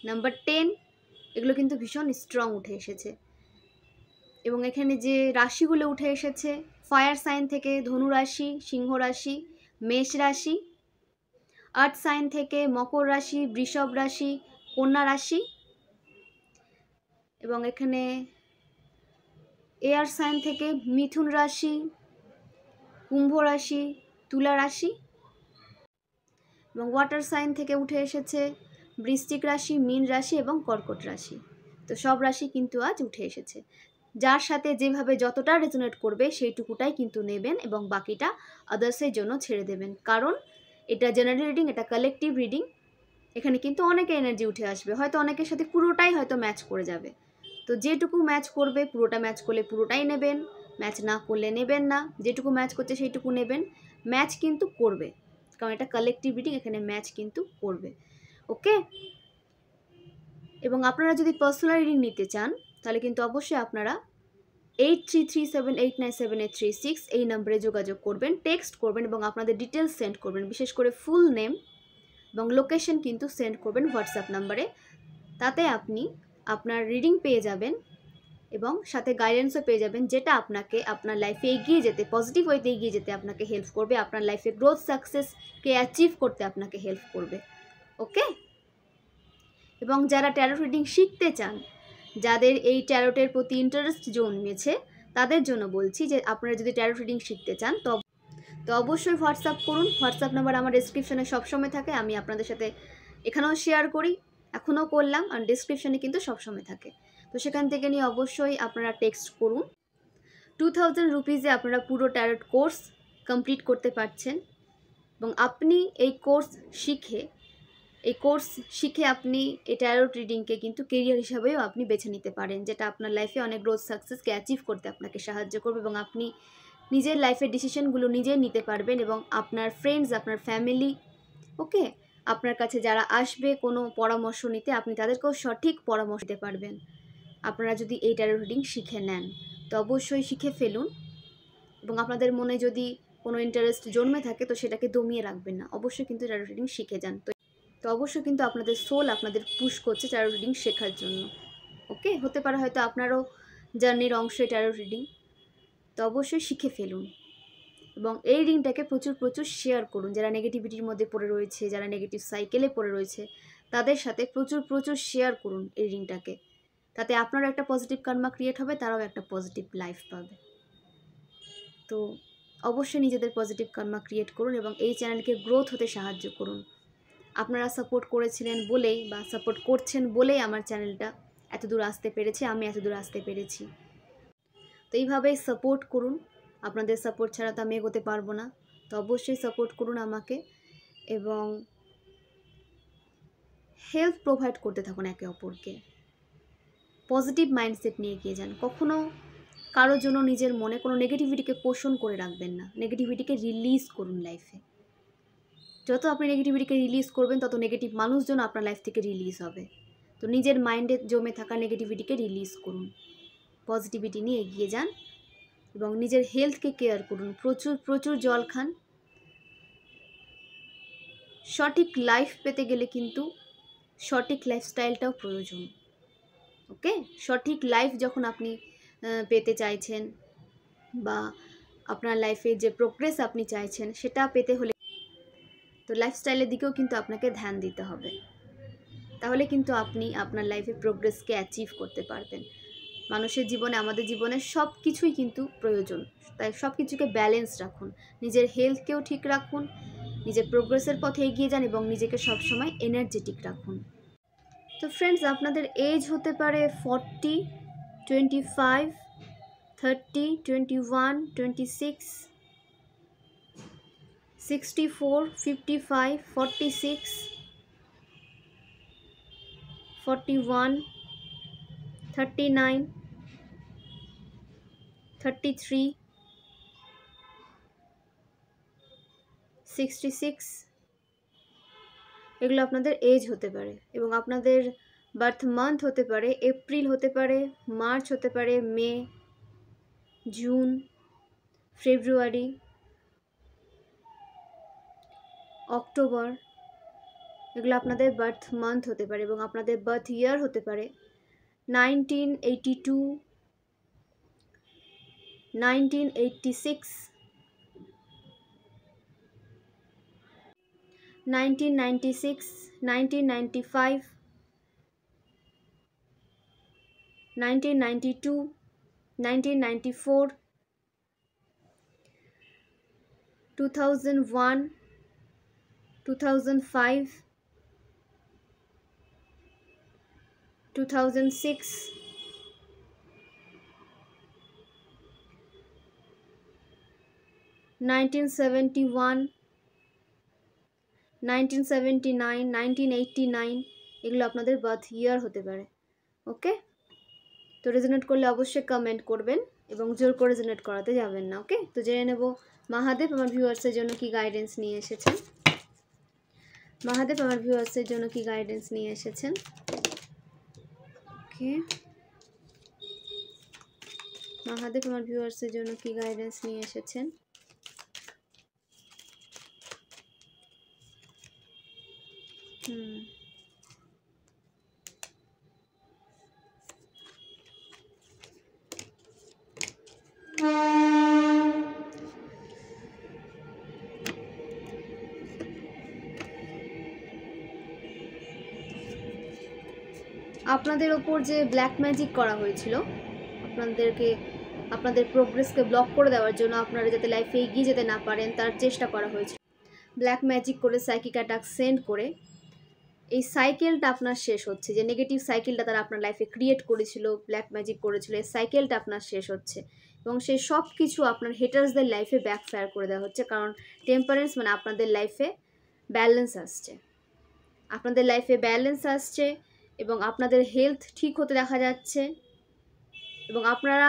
number 10, এগুলো কিন্তু ভীষণ স্ট্রং উঠে এসেছে। এবং এখানে যে রাশিগুলো উঠে এসেছে, ফায়ার সাইন থেকে ধনু রাশি, সিংহ রাশি, মেষ রাশি, আর্থ সাইন থেকে মকর রাশি, বৃষভ রাশি, কন্যা রাশি, এবং এখানে এয়ার সাইন থেকে মিথুন রাশি, কুম্ভ রাশি, তুলা রাশি, এবং ওয়াটার সাইন থেকে উঠে এসেছে বৃশ্চিক রাশি, মীন রাশি এবং কর্কট রাশি। তো সব রাশি কিন্তু আজ উঠে এসেছে। যার সাথে যেভাবে যতটা রেজোনেট করবে সেইটুকুটাই কিন্তু নেবেন এবং বাকিটা আদার্সের জন্য ছেড়ে দেবেন। কারণ এটা জেনারেল রিডিং, এটা কালেকটিভ রিডিং। এখানে কিন্তু অনেকে এনার্জি উঠে আসবে, হয়তো অনেকের সাথে পুরোটাই হয়তো ম্যাচ করে যাবে। তো যেটুকু ম্যাচ করবে, পুরোটা ম্যাচ করলে পুরোটাই নেবেন, ম্যাচ না করলে নেবেন না। যেটুকু ম্যাচ করছে সেইটুকু নেবেন, ম্যাচ কিন্তু করবে, কারণ এটা কালেকটিভ রিডিং, এখানে ম্যাচ কিন্তু করবে। ওকে, এবং আপনারা যদি পার্সোনাল রিডিং নিতে চান তাহলে কিন্তু অবশ্যই আপনারা 8337897836 এই নম্বরে যোগাযোগ করবেন, টেক্সট করবেন এবং আপনাদের ডিটেলস সেন্ড করবেন, বিশেষ করে ফুল নেম এবং লোকেশন কিন্তু সেন্ড করবেন হোয়াটসঅ্যাপ নাম্বারে। তাতে আপনি আপনার রিডিং পেয়ে যাবেন এবং সাথে গাইডেন্সও পেয়ে যাবেন, যেটা আপনাকে আপনার লাইফে এগিয়ে যেতে, পজিটিভ ওয়েতে এগিয়ে যেতে আপনাকে হেল্প করবে, আপনার লাইফে গ্রোথ সাকসেসকে অ্যাচিভ করতে আপনাকে হেল্প করবে। ওকে, এবং যারা ট্যারোট রিডিং শিখতে চান, যাদের এই ট্যারোটের প্রতি ইন্টারেস্ট জন্মেছে, তাদের জন্য বলছি যে আপনারা যদি ট্যারোট রিডিং শিখতে চান তো অবশ্যই হোয়াটসঅ্যাপ করুন। হোয়াটসঅ্যাপ নাম্বার আমার ডেসক্রিপশনে সবসময় থাকে, আমি আপনাদের সাথে এখানেও শেয়ার করি, এখনও করলাম, আর ডেসক্রিপশনে কিন্তু সবসময় থাকে। তো সেখান থেকে নিয়ে অবশ্যই আপনারা টেক্সট করুন। 2000 রুপিজে আপনারা পুরো ট্যারোট কোর্স কমপ্লিট করতে পারছেন এবং আপনি এই কোর্স শিখে আপনি এই ট্যারোট রিডিংকে কিন্তু কেরিয়ার হিসাবেও আপনি বেছে নিতে পারেন, যেটা আপনার লাইফে অনেক গ্রোথ সাকসেসকে অ্যাচিভ করতে আপনাকে সাহায্য করবে এবং আপনি নিজের লাইফের ডিসিশনগুলো নিজেই নিতে পারবেন এবং আপনার ফ্রেন্ডস, আপনার ফ্যামিলি, ওকে, আপনার কাছে যারা আসবে কোনো পরামর্শ নিতে, আপনি তাদেরকেও সঠিক পরামর্শ দিতে পারবেন আপনারা যদি এই ট্যারোট রিডিং শিখে নেন। তো অবশ্যই শিখে ফেলুন এবং আপনাদের মনে যদি কোনো ইন্টারেস্ট জন্মে থাকে তো সেটাকে দমিয়ে রাখবেন না, অবশ্যই কিন্তু ট্যারোট রিডিং শিখে যান। তো অবশ্যই কিন্তু আপনাদের সোল আপনাদের পুশ করছে ট্যারোট রিডিং শেখার জন্য। ওকে, হতে পারে হয়তো আপনারও জার্নির অংশ ট্যারোট রিডিং। তো অবশ্যই শিখে ফেলুন এবং এই রিংটাকে প্রচুর প্রচুর শেয়ার করুন। যারা নেগেটিভিটির মধ্যে পড়ে রয়েছে, যারা নেগেটিভ সাইকেলে পড়ে রয়েছে, তাদের সাথে প্রচুর প্রচুর শেয়ার করুন এই রিংটাকে। তাতে আপনারও একটা পজিটিভ কার্মা ক্রিয়েট হবে, তারাও একটা পজিটিভ লাইফ পাবে। তো অবশ্যই নিজেদের পজিটিভ কার্মা ক্রিয়েট করুন এবং এই চ্যানেলকে গ্রোথ হতে সাহায্য করুন। আপনারা সাপোর্ট করেছিলেন বলেই বা সাপোর্ট করছেন বলেই আমার চ্যানেলটা এত দূর আসতে পেরেছে, আমি এত দূর আসতে পেরেছি। তো এইভাবেই সাপোর্ট করুন। আপনাদের সাপোর্ট ছাড়া তো আমি এগোতে পারবো না। তো অবশ্যই সাপোর্ট করুন আমাকে এবং হেল্প প্রোভাইড করতে থাকুন একে অপরকে। পজিটিভ মাইন্ডসেট নিয়ে এগিয়ে যান। কখনো কারোর জন্য নিজের মনে কোনো নেগেটিভিটিকে পোষণ করে রাখবেন না। নেগেটিভিটিকে রিলিজ করুন লাইফে। যত আপনি নেগেটিভিটিকে রিলিজ করবেন, তত নেগেটিভ মানুষজন আপনার লাইফ থেকে রিলিজ হবে। তো নিজের মাইন্ডে জমে থাকা নেগেটিভিটিকে রিলিজ করুন, পজিটিভিটি নিয়ে এগিয়ে যান এবং নিজের হেলথকে কেয়ার করুন। প্রচুর প্রচুর জল খান। সঠিক লাইফ পেতে গেলে কিন্তু সঠিক লাইফস্টাইলটাও প্রয়োজন। ওকে, সঠিক লাইফ যখন আপনি পেতে চাইছেন বা আপনার লাইফে যে প্রোগ্রেস আপনি চাইছেন সেটা পেতে হলে তো লাইফস্টাইলের দিকেও কিন্তু আপনাকে ধ্যান দিতে হবে। তাহলে কিন্তু আপনি আপনার লাইফে প্রোগ্রেসকে অ্যাচিভ করতে পারবেন। মানুষের জীবনে, আমাদের জীবনে সব কিছুই কিন্তু প্রয়োজন। তাই সব কিছুকে ব্যালেন্স রাখুন। নিজের হেলথকেও ঠিক রাখুন, নিজের প্রোগ্রেসের পথে এগিয়ে যান এবং নিজেকে সবসময় এনার্জেটিক রাখুন। তো ফ্রেন্ডস, আপনাদের এজ হতে পারে 40, 25, 30, 21, 26, 64, 55, 46, 41, 39, 33, 66 এগুলো আপনাদের এজ হতে পারে এবং আপনাদের বার্থ মান্থ হতে পারে এপ্রিল, হতে পারে মার্চ, হতে পারে মে, জুন, ফেব্রুয়ারি, অক্টোবর। এগুলো আপনাদের বার্থ মান্থ হতে পারে এবং আপনাদের বার্থ ইয়ার হতে পারে 1982, 1986, 1996, 1995, 1992, 1994, 2001, 2005, 2006, 1971, 1979, 1989 এগুলো আপনাদের বার্থ ইয়ার হতে পারে। ওকে, তো রেজোনেট করলে অবশ্যই কমেন্ট করবেন এবং জোর করে রেজোনেট করাতে যাবেন না। ওকে, তো জেনে নেব মহাদেব আমার ভিউয়ার্সের জন্য কি গাইডেন্স নিয়ে এসেছেন। মহাদেব আমার ভিউয়ার্সের জন্য কি গাইডেন্স নিয়ে এসেছেন। ওকে, মহাদেব আমার ভিউয়ার্সের জন্য কি গাইডেন্স নিয়ে এসেছেন। আপনাদের ওপর যে ব্ল্যাক ম্যাজিক করা হয়েছিল, আপনাদের প্রোগ্রেসকে ব্লক করে দেওয়ার জন্য, আপনারা যাতে লাইফে এগিয়ে যেতে না পারেন তার চেষ্টা করা হয়েছিল। ব্ল্যাক ম্যাজিক করে, সাইকিক অ্যাটাক সেন্ড করে এই সাইকেলটা আপনার শেষ হচ্ছে। যে নেগেটিভ সাইকেলটা তারা আপনার লাইফে ক্রিয়েট করেছিল, ব্ল্যাক ম্যাজিক করেছিল, এই সাইকেলটা আপনার শেষ হচ্ছে এবং সেই সব কিছু আপনার হেটার্সদের লাইফে ব্যাকফায়ার করে দেওয়া হচ্ছে। কারণ টেম্পারেন্স মানে আপনাদের লাইফে ব্যালেন্স আসছে, আপনাদের লাইফে ব্যালেন্স আসছে এবং আপনাদের হেলথ ঠিক হতে দেখা যাচ্ছে এবং আপনারা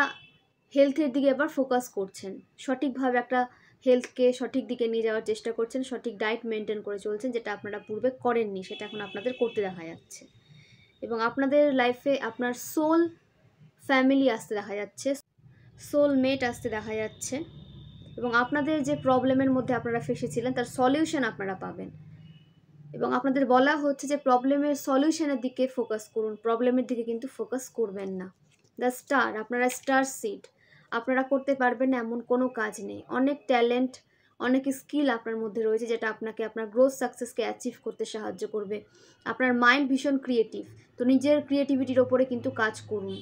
হেলথের দিকে এবার ফোকাস করছেন। সঠিকভাবে একটা হেলথকে সঠিক দিকে নিয়ে যাওয়ার চেষ্টা করছেন, সঠিক ডায়েট মেনটেন করে চলছেন, যেটা আপনারা পূর্বে করেননি, সেটা এখন আপনাদের করতে দেখা যাচ্ছে। এবং আপনাদের লাইফে আপনার সোল ফ্যামিলি আসতে দেখা যাচ্ছে, সোলমেট আসতে দেখা যাচ্ছে এবং আপনাদের যে প্রবলেমের মধ্যে আপনারা ফেসেছিলেন তার সলিউশন আপনারা পাবেন। এবং আপনাদের বলা হচ্ছে যে প্রবলেমের সলিউশনের দিকে ফোকাস করুন, প্রবলেমের দিকে কিন্তু ফোকাস করবেন না। দ্য স্টার, আপনারা স্টার সিড, আপনারা করতে পারবেন না এমন কোনো কাজ নেই। অনেক ট্যালেন্ট, অনেক স্কিল আপনার মধ্যে রয়েছে যেটা আপনাকে আপনার গ্রোথ সাকসেসকে অ্যাচিভ করতে সাহায্য করবে। আপনার মাইন্ড ভীষণ ক্রিয়েটিভ, তো নিজের ক্রিয়েটিভিটির ওপরে কিন্তু কাজ করুন।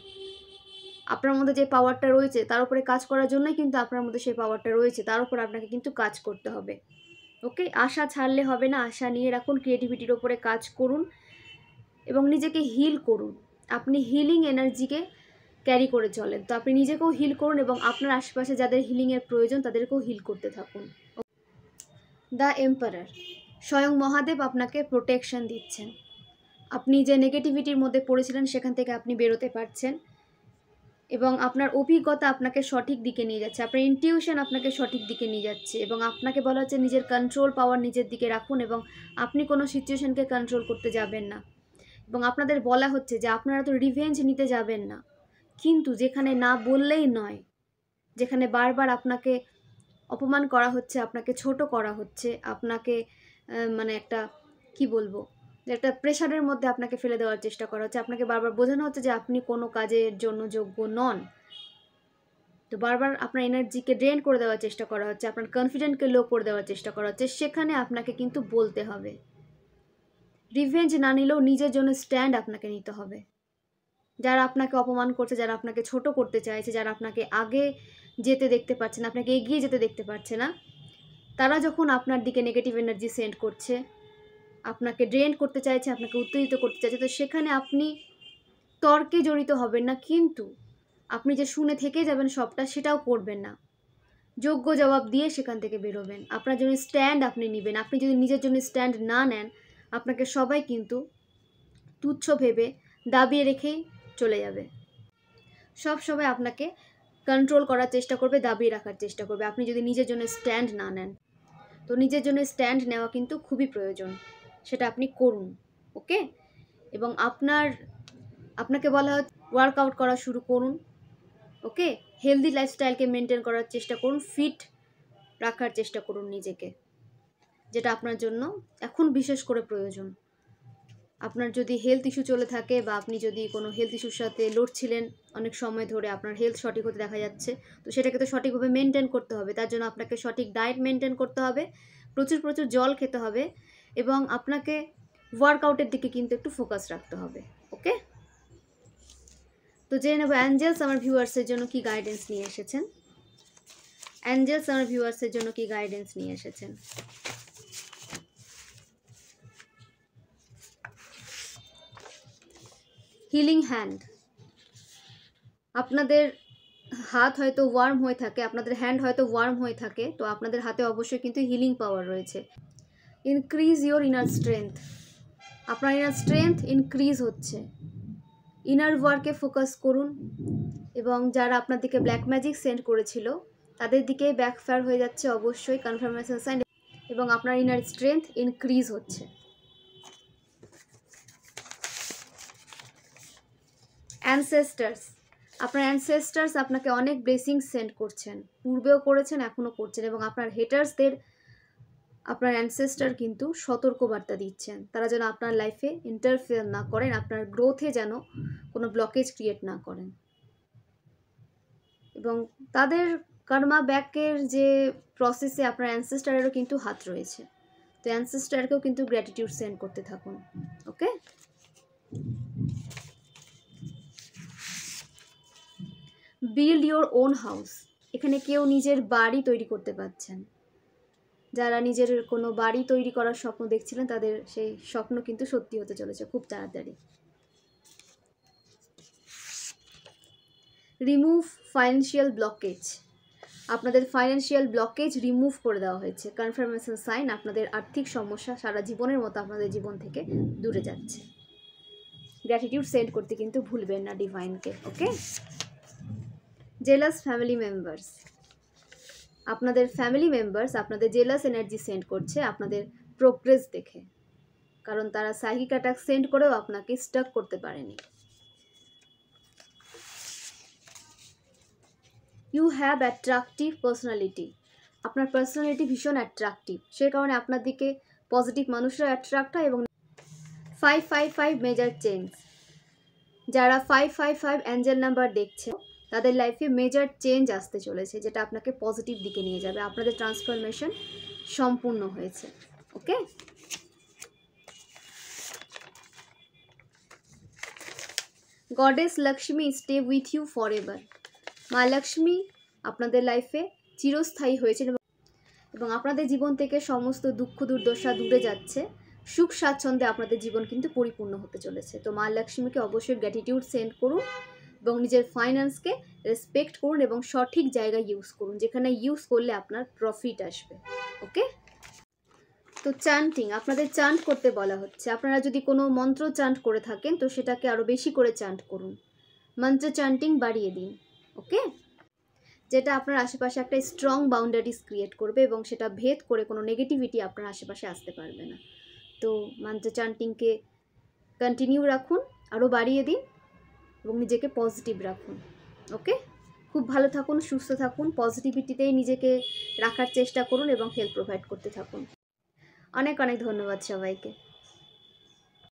আপনার মধ্যে যে পাওয়ারটা রয়েছে তার উপরে কাজ করার জন্যই কিন্তু আপনার মধ্যে সেই পাওয়ারটা রয়েছে, তার উপর আপনাকে কিন্তু কাজ করতে হবে। ওকে, আশা ছাড়লে হবে না, আশা নিয়ে রাখুন, ক্রিয়েটিভিটির ওপরে কাজ করুন এবং নিজেকে হিল করুন। আপনি হিলিং এনার্জিকে ক্যারি করে চলেন, তো আপনি নিজেকেও হিল করুন এবং আপনার আশেপাশে যাদের হিলিংয়ের প্রয়োজন তাদেরকেও হিল করতে থাকুন। দ্য এম্পারার, স্বয়ং মহাদেব আপনাকে প্রোটেকশন দিচ্ছেন। আপনি যে নেগেটিভিটির মধ্যে পড়েছিলেন সেখান থেকে আপনি বেরোতে পারছেন এবং আপনার অভিজ্ঞতা আপনাকে সঠিক দিকে নিয়ে যাচ্ছে, আপনার ইনটিউশন আপনাকে সঠিক দিকে নিয়ে যাচ্ছে এবং আপনাকে বলা হচ্ছে নিজের কন্ট্রোল পাওয়ার নিজের দিকে রাখুন এবং আপনি কোনো সিচুয়েশনকে কন্ট্রোল করতে যাবেন না। এবং আপনাদের বলা হচ্ছে যে আপনারা তো রিভেঞ্জ নিতে যাবেন না, কিন্তু যেখানে না বললেই নয়, যেখানে বারবার আপনাকে অপমান করা হচ্ছে, আপনাকে ছোট করা হচ্ছে, আপনাকে মানে একটা কি বলবো, একটা প্রেশারের মধ্যে আপনাকে ফেলে দেওয়ার চেষ্টা করা হচ্ছে, আপনাকে বারবার বোঝানো হচ্ছে যে আপনি কোনো কাজের জন্য যোগ্য নন, তো বারবার আপনার এনার্জিকে ড্রেন করে দেওয়ার চেষ্টা করা হচ্ছে, আপনার কনফিডেন্টকে লো করে দেওয়ার চেষ্টা করা হচ্ছে, সেখানে আপনাকে কিন্তু বলতে হবে। রিভেঞ্জ না নিলেও নিজের জন্য স্ট্যান্ড আপনাকে নিতে হবে। যারা আপনাকে অপমান করছে, যারা আপনাকে ছোট করতে চাইছে, যারা আপনাকে আগে যেতে দেখতে পাচ্ছে না, আপনাকে এগিয়ে যেতে দেখতে পাচ্ছে না, তারা যখন আপনার দিকে নেগেটিভ এনার্জি সেন্ড করছে, আপনাকে ড্রেন করতে চাইছে, আপনাকে উত্তেজিত করতে চাইছে, তো সেখানে আপনি তর্কে জড়িত হবেন না, কিন্তু আপনি যে শুনে থেকে যাবেন সবটা সেটাও করবেন না, যোগ্য জবাব দিয়ে সেখান থেকে বেরোবেন। আপনার জন্য স্ট্যান্ড আপনি নেবেন। আপনি যদি নিজের জন্য স্ট্যান্ড না নেন, আপনাকে সবাই কিন্তু তুচ্ছ ভেবে দাবিয়ে রেখেই চলে যাবে। সব সময় আপনাকে কন্ট্রোল করার চেষ্টা করবে, দাবিয়ে রাখার চেষ্টা করবে, আপনি যদি নিজের জন্য স্ট্যান্ড না নেন। তো নিজের জন্য স্ট্যান্ড নেওয়া কিন্তু খুবই প্রয়োজন, সেটা আপনি করুন। ওকে, এবং আপনাকে বলা হচ্ছে ওয়ার্কআউট করা শুরু করুন। ওকে, হেলদি লাইফস্টাইলকে মেনটেন করার চেষ্টা করুন, ফিট রাখার চেষ্টা করুন নিজেকে, যেটা আপনার জন্য এখন বিশেষ করে প্রয়োজন। আপনার যদি হেলথ ইস্যু চলে থাকে বা আপনি যদি কোনো হেলথ ইস্যুর সাথে লড়ছিলেন অনেক সময় ধরে, আপনার হেলথ সঠিক হতে দেখা যাচ্ছে, তো সেটাকে তো সঠিকভাবে মেনটেন করতে হবে। তার জন্য আপনাকে সঠিক ডায়েট মেনটেন করতে হবে, প্রচুর প্রচুর জল খেতে হবে এবং আপনাকে ওয়ার্কআউটের দিকে কিন্তু একটু ফোকাস রাখতে হবে। ওকে, তো জেনে নেব অ্যাঞ্জেলস আমার ভিউয়ার্সের জন্য কি গাইডেন্স নিয়ে এসেছেন। অ্যাঞ্জেলস আমার ভিউয়ার্সের জন্য কি গাইডেন্স নিয়ে এসেছেন। হিলিং হ্যান্ড, আপনাদের হাত হয়তো ওয়ার্ম হয়ে থাকে, আপনাদের হ্যান্ড হয়তো ওয়ার্ম হয়ে থাকে, তো আপনাদের হাতে অবশ্যই কিন্তু হিলিং পাওয়ার রয়েছে। ইনক্রিজ ইওর ইনার স্ট্রেংথ, আপনার ইনার স্ট্রেংথ ইনক্রিজ হচ্ছে। ইনার ওয়ার্কে ফোকাস করুন এবং যারা আপনার দিকে ব্ল্যাক ম্যাজিক সেন্ড করেছিল তাদের দিকে ব্যাকফায়ার হয়ে যাচ্ছে অবশ্যই, কনফার্মেশন সাইন, এবং আপনার ইনার স্ট্রেংথ ইনক্রিজ হচ্ছে। অ্যানসেস্টার্স, আপনার অ্যানসেস্টার্স আপনাকে অনেক ব্লেসিংস সেন্ড করছেন, পূর্বেও করেছেন, এখনও করছেন, এবং আপনার হেটার্সদের আপনার অ্যানসেস্টার কিন্তু সতর্কবার্তা দিচ্ছেন, তারা যেন আপনার লাইফে ইন্টারফেয়ার না করেন, আপনার গ্রোথে যেন কোনো ব্লকেজ ক্রিয়েট না করেন। এবং তাদের কর্মা ব্যাকের যে প্রসেসে আপনার অ্যানসেস্টারেরও কিন্তু হাত রয়েছে, তো অ্যানসেস্টারকেও কিন্তু গ্র্যাটিটিউড সেন্ড করতে থাকুন। ওকে, বিল্ড ইওর ওন হাউস, এখানে কেউ নিজের বাড়ি তৈরি করতে পারছেন, যারা নিজের কোনো বাড়ি তৈরি করার স্বপ্ন দেখছিলেন তাদের সেই স্বপ্ন কিন্তু সত্যি হতে চলেছে খুব তাড়াতাড়ি। রিমুভ ফাইন্যান্সিয়াল ব্লকেজ, আপনাদের ফাইন্যান্সিয়াল ব্লকেজ রিমুভ করে দেওয়া হয়েছে, কনফার্মেশন সাইন, আপনাদের আর্থিক সমস্যা সারা জীবনের মতো আপনাদের জীবন থেকে দূরে যাচ্ছে। গ্র্যাটিটিউড সেন্ড করতে কিন্তু ভুলবেন না ডিভাইনকে। ওকে, জেলাস ফ্যামিলি মেম্বার্স, আপনাদের ফ্যামিলি মেম্বার্স আপনাদের জেলাস এনার্জি সেন্ড করছে আপনাদের প্রোগ্রেস দেখে, কারণ তারা সাইকিক অ্যাটাক সেন্ড করেও আপনাকে স্টাক করতে পারেনি। ইউ হ্যাভ অ্যাট্রাকটিভ পার্সোনালিটি, আপনার পার্সোনালিটি ভীষণ অ্যাট্রাকটিভ, সে কারণে আপনার দিকে পজিটিভ মানুষরা অ্যাট্রাক্ট হয়। এবং 555 মেজর চেঞ্জ, যারা 555 অ্যাঞ্জেল নাম্বার দেখছে তাদের লাইফে মেজর চেঞ্জ আসতে চলেছে, যেটা আপনাকে পজিটিভ দিকে নিয়ে যাবে। আপনাদের ট্রান্সফরমেশন সম্পূর্ণ হয়েছে। Okay, goddess Lakshmi stay with you forever. মা লক্ষ্মী আপনাদের লাইফে চিরস্থায়ী হয়েছেন এবং আপনাদের জীবন থেকে সমস্ত দুঃখ দুর্দশা দূরে যাচ্ছে। সুখ স্বাচ্ছন্দ্যে আপনাদের জীবন কিন্তু পরিপূর্ণ হতে চলেছে। তো মা লক্ষ্মীকে অবশ্যই গ্র্যাটিটিউড সেন্ড করুন এবং নিজের ফাইন্যান্সকে রেসপেক্ট করুন এবং সঠিক জায়গায় ইউজ করুন, যেখানে ইউজ করলে আপনার প্রফিট আসবে। ওকে, তো চ্যান্টিং, আপনাদের চান্ট করতে বলা হচ্ছে। আপনারা যদি কোনো মন্ত্র চান্ট করে থাকেন তো সেটাকে আরও বেশি করে চান্ট করুন, মন্ত্র চান্টিং বাড়িয়ে দিন। ওকে, যেটা আপনার আশেপাশে একটা স্ট্রং বাউন্ডারিজ ক্রিয়েট করবে এবং সেটা ভেদ করে কোনো নেগেটিভিটি আপনার আশেপাশে আসতে পারবে না। তো মন্ত্র চান্টিংকে কন্টিনিউ রাখুন, আরও বাড়িয়ে দিন এবং নিজেকে পজিটিভ রাখুন। ওকে, খুব ভালো থাকুন, সুস্থ থাকুন, পজিটিভিটিতেই নিজেকে রাখার চেষ্টা করুন এবং হেল্প প্রোভাইড করতে থাকুন। অনেক অনেক ধন্যবাদ সবাইকে।